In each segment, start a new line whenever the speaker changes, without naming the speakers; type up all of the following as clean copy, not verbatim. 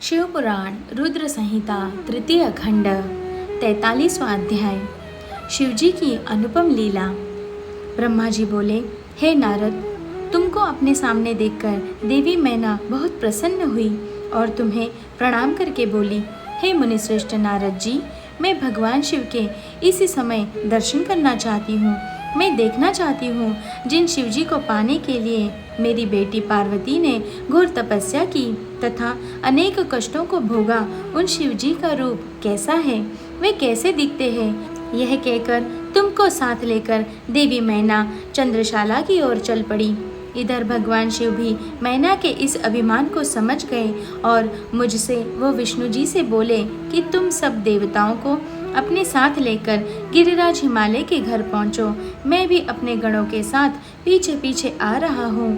शिवपुराण रुद्र संहिता तृतीय खंड 43वां अध्याय। शिवजी की अनुपम लीला। ब्रह्मा जी बोले, हे नारद, तुमको अपने सामने देखकर देवी मैना बहुत प्रसन्न हुई और तुम्हें प्रणाम करके बोली, हे मुनिश्रेष्ठ नारद जी, मैं भगवान शिव के इसी समय दर्शन करना चाहती हूँ। मैं देखना चाहती हूँ जिन शिवजी को पाने के लिए मेरी बेटी पार्वती ने घोर तपस्या की तथा अनेक कष्टों को भोगा, उन शिवजी का रूप कैसा है, वे कैसे दिखते हैं। यह कहकर तुमको साथ लेकर देवी मैना चंद्रशाला की ओर चल पड़ी। इधर भगवान शिव भी मैना के इस अभिमान को समझ गए और मुझसे वो विष्णु जी से बोले कि तुम सब देवताओं को अपने साथ लेकर गिरिराज हिमालय के घर पहुँचो। मैं भी अपने गणों के साथ पीछे पीछे आ रहा हूँ।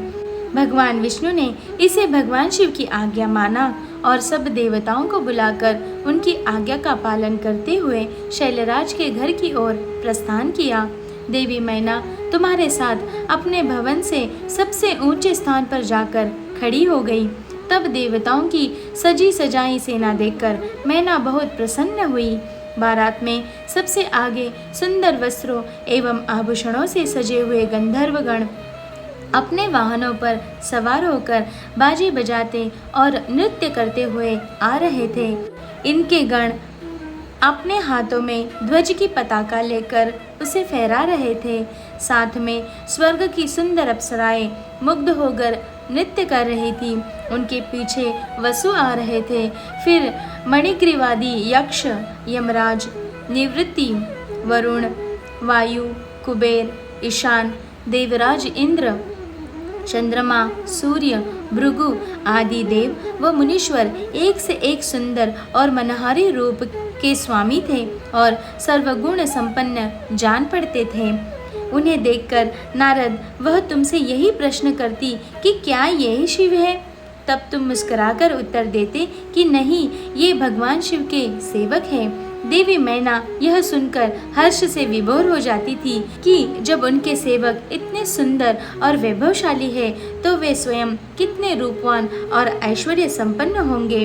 भगवान विष्णु ने इसे भगवान शिव की आज्ञा माना और सब देवताओं को बुलाकर उनकी आज्ञा का पालन करते हुए शैलराज के घर की ओर प्रस्थान किया। देवी मैना तुम्हारे साथ अपने भवन से सबसे ऊंचे स्थान पर जाकर खड़ी हो गई। तब देवताओं की सजी सजाई सेना देखकर मैना बहुत प्रसन्न हुई। बारात में सबसे आगे सुंदर वस्त्रों एवं आभूषणों से सजे हुए गंधर्वगण अपने वाहनों पर सवार होकर बाजे बजाते और नृत्य करते हुए आ रहे थे। इनके गण अपने हाथों में ध्वज की पताका लेकर उसे फहरा रहे थे। साथ में स्वर्ग की सुंदर अप्सराएं मुग्ध होकर नृत्य कर रही थी। उनके पीछे वसु आ रहे थे। फिर मणिग्रीवादी यक्ष, यमराज, निवृत्ति, वरुण, वायु, कुबेर, ईशान, देवराज इंद्र, चंद्रमा, सूर्य, भृगु आदि देव व मुनीश्वर एक से एक सुंदर और मनोहारी रूप के स्वामी थे और सर्वगुण संपन्न जान पड़ते थे। उन्हें देखकर नारद वह तुमसे यही प्रश्न करती कि क्या यही शिव है? तब तुम मुस्कुराकर उत्तर देते कि नहीं, ये भगवान शिव के सेवक हैं। देवी मैना यह सुनकर हर्ष से विभोर हो जाती थी कि जब उनके सेवक इतने सुंदर और वैभवशाली है तो वे स्वयं कितने रूपवान और ऐश्वर्य संपन्न होंगे।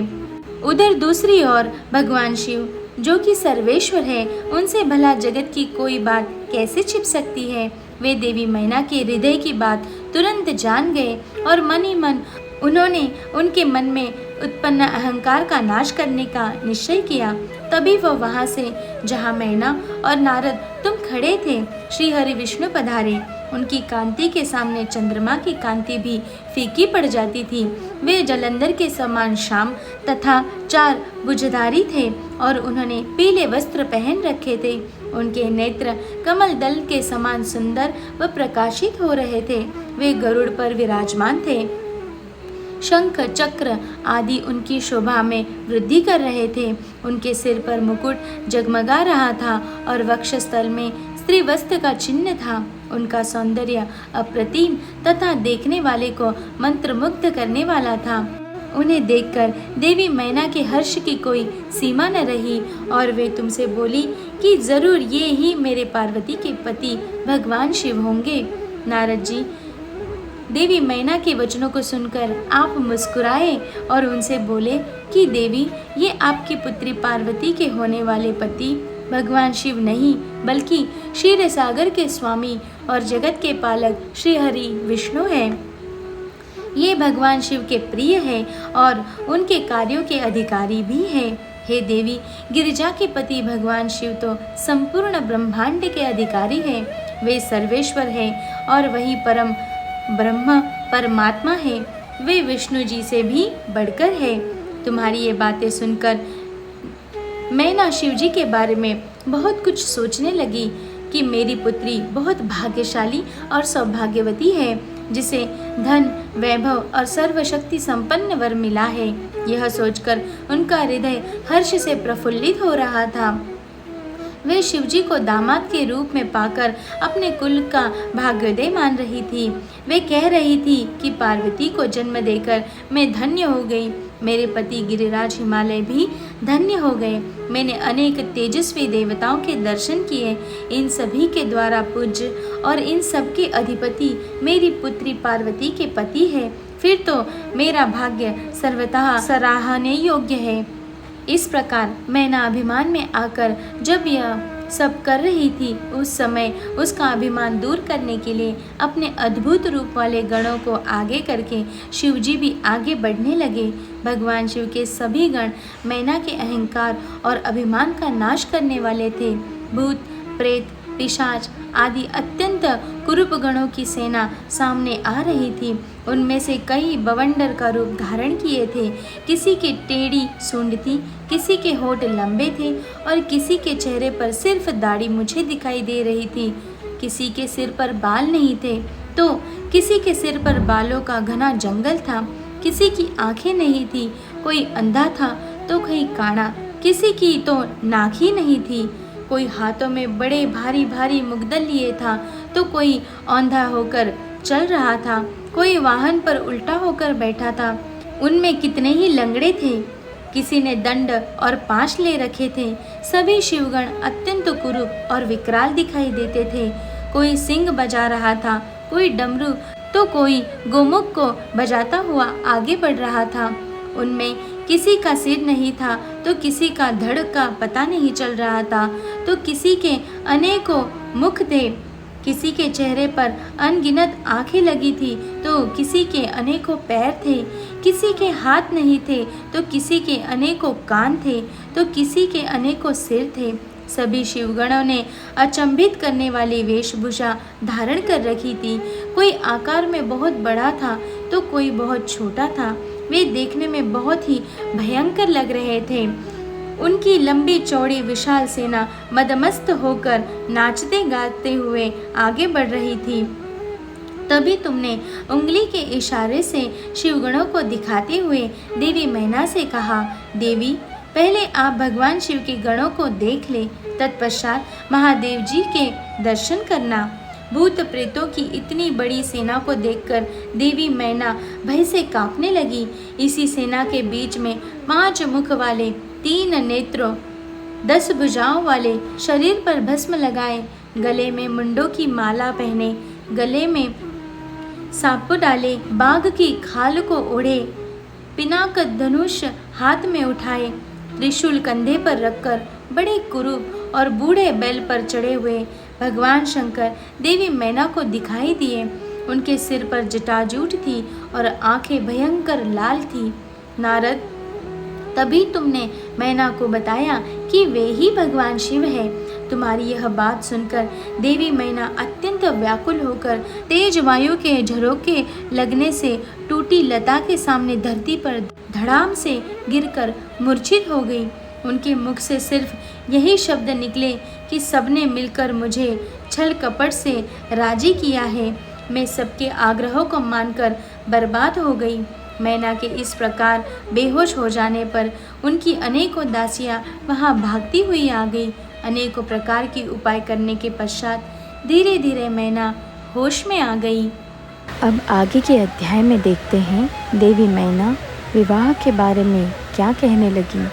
उधर दूसरी ओर भगवान शिव जो कि सर्वेश्वर है, उनसे भला जगत की कोई बात कैसे छिप सकती है। वे देवी मैना के हृदय की बात तुरंत जान गए और मन ही मन उन्होंने उनके मन में उत्पन्न अहंकार का नाश करने का निश्चय किया। तभी वह वहां से जहां मैना और नारद तुम खड़े थे, श्री हरि विष्णु पधारे। उनकी कांति के सामने चंद्रमा की कांति भी फीकी पड़ जाती थी। वे जलंधर के समान श्याम तथा 4 भुजधारी थे और उन्होंने पीले वस्त्र पहन रखे थे। उनके नेत्र कमल दल के समान सुंदर व प्रकाशित हो रहे थे। वे गरुड़ पर विराजमान थे। शंख, चक्र आदि उनकी शोभा में वृद्धि कर रहे थे। उनके सिर पर मुकुट जगमगा रहा था और वक्षस्थल में स्त्री वस्त्र का चिन्ह था। उनका सौंदर्य अप्रतिम तथा देखने वाले को मंत्रमुग्ध करने वाला था। उन्हें देखकर देवी मैना के हर्ष की कोई सीमा न रही और वे तुमसे बोली कि जरूर ये ही मेरे पार्वती के पति भगवान शिव होंगे। नारद जी, देवी मैना के वचनों को सुनकर आप मुस्कुराए और उनसे बोले कि देवी, ये आपकी पुत्री पार्वती के होने वाले पति भगवान शिव नहीं बल्कि क्षीर सागर के स्वामी और जगत के पालक श्री हरि विष्णु हैं। ये भगवान शिव के प्रिय है और उनके कार्यों के अधिकारी भी हैं। हे देवी, गिरिजा के पति भगवान शिव तो संपूर्ण ब्रह्मांड के अधिकारी हैं। वे सर्वेश्वर हैं और वही परम ब्रह्म परमात्मा है। वे विष्णु जी से भी बढ़कर है। तुम्हारी ये बातें सुनकर मैना शिव जी के बारे में बहुत कुछ सोचने लगी कि मेरी पुत्री बहुत भाग्यशाली और सौभाग्यवती है, जिसे धन, वैभव और सर्वशक्ति संपन्न वर मिला है। यह सोचकर उनका हृदय हर्ष से प्रफुल्लित हो रहा था। वे शिवजी को दामाद के रूप में पाकर अपने कुल का भाग्योदय मान रही थी। वे कह रही थी कि पार्वती को जन्म देकर मैं धन्य हो गई। मेरे पति गिरिराज हिमालय भी धन्य हो गए। मैंने अनेक तेजस्वी देवताओं के दर्शन किए। इन सभी के द्वारा पूज्य और इन सब के अधिपति मेरी पुत्री पार्वती के पति है। फिर तो मेरा भाग्य सर्वतः सराहने योग्य है। इस प्रकार मैना अभिमान में आकर जब यह सब कर रही थी, उस समय उसका अभिमान दूर करने के लिए अपने अद्भुत रूप वाले गणों को आगे करके शिवजी भी आगे बढ़ने लगे। भगवान शिव के सभी गण मैना के अहंकार और अभिमान का नाश करने वाले थे। भूत, प्रेत, पिशाच आदि अत्यंत कुरूप गणों की सेना सामने आ रही थी। उनमें से कई बवंडर का रूप धारण किए थे। किसी की टेढ़ी सूंड थी, किसी के होठ लंबे थे और किसी के चेहरे पर सिर्फ दाढ़ी मूछें दिखाई दे रही थी। किसी के सिर पर बाल नहीं थे तो किसी के सिर पर बालों का घना जंगल था। किसी की आंखें नहीं थी, कोई अंधा था तो कोई काना, किसी की तो नाक ही नहीं थी। कोई हाथों में बड़े भारी भारी मुग्दल लिए था तो कोई औंधा होकर चल रहा था, कोई वाहन पर उल्टा होकर बैठा था। उनमें कितने ही लंगड़े थे, किसी ने दंड और पाश ले रखे थे। सभी शिवगण अत्यंत कुरूप और विकराल दिखाई देते थे। कोई सिंह बजा रहा था, कोई डमरू तो कोई गोमुख को बजाता हुआ आगे बढ़ रहा था। उनमें किसी का सिर नहीं था तो किसी का धड़ का पता नहीं चल रहा था, तो किसी के अनेकों मुख थे, किसी के चेहरे पर अनगिनत आंखें लगी थी तो किसी के अनेकों पैर थे, किसी के हाथ नहीं थे तो किसी के अनेकों कान थे, तो किसी के अनेकों सिर थे। सभी शिवगणों ने अचंभित करने वाली वेशभूषा धारण कर रखी थी। कोई आकार में बहुत बड़ा था तो कोई बहुत छोटा था। वे देखने में बहुत ही भयंकर लग रहे थे। उनकी लंबी चौड़ी विशाल सेना मदमस्त होकर नाचते गाते हुए आगे बढ़ रही थी। तभी तुमने उंगली के इशारे से शिवगणों को दिखाते हुए देवी मैना से कहा, देवी पहले आप भगवान शिव के गणों को देख ले, तत्पश्चात महादेव जी के दर्शन करना। भूत प्रेतों की इतनी बड़ी सेना को देखकर देवी मैना भय से कांपने लगी। इसी सेना के बीच में 5 मुख वाले, 3 नेत्रों, 10 भुजाओं वाले, शरीर पर भस्म लगाए, गले में मुंडों की माला पहने, गले में सापुर डाले, बाघ की खाल को ओढ़े, पिनाक धनुष हाथ में उठाए, त्रिशूल कंधे पर रखकर बड़े कुरूप और बूढ़े बैल पर चढ़े हुए भगवान शंकर देवी मैना को दिखाई दिए। उनके सिर पर जटाजूट थी और आंखें भयंकर लाल थी। नारद, तभी तुमने मैना को बताया कि वे ही भगवान शिव है। तुम्हारी यह बात सुनकर देवी मैना अत्यंत व्याकुल होकर तेज वायु के झरोके लगने से टूटी लता के सामने धरती पर धड़ाम से गिरकर मूर्छित हो गई। उनके मुख से सिर्फ यही शब्द निकले कि सबने मिलकर मुझे छल कपट से राजी किया है। मैं सबके आग्रहों को मानकर बर्बाद हो गई। मैना के इस प्रकार बेहोश हो जाने पर उनकी अनेकों दासियां वहां भागती हुई आ गई। अनेकों प्रकार की उपाय करने के पश्चात धीरे धीरे मैना होश में आ गई।
अब आगे के अध्याय में देखते हैं देवी मैना विवाह के बारे में क्या कहने लगी।